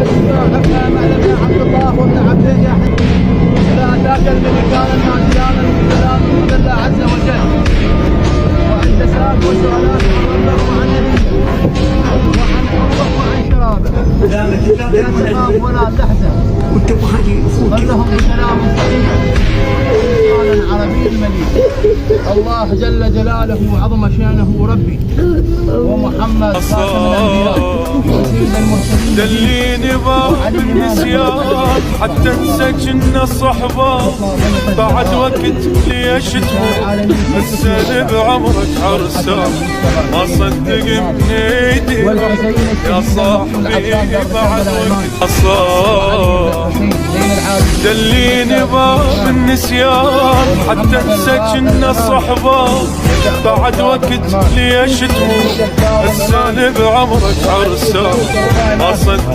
افهم اعلم يا عبد الله وابن عبدين يا حبيبي لا اتاك الملكان المعديان المتلان المذل عز وجل وان تسال وسؤالات عن ربك وعن نبيه وعن حبك وعن شرابك لا تخاف ولا تحزن قل لهم بكلام صحيح بلسان عربي مليء الله جل جلاله وعظم شانه ربي ومحمد خاتم الانبياء وسيد المرسلين دليني باب النسيان حتى انسى كنا صحبة بعد وقت ليش تموت السنة بعمرك عرسان ما صدق بنيدي يا صاحبي بعد وقت صار دليني باب النسيان حتى انسى كنا صحبة بعد وقت ليش تموت السنة بعمرك عرسان ما صدق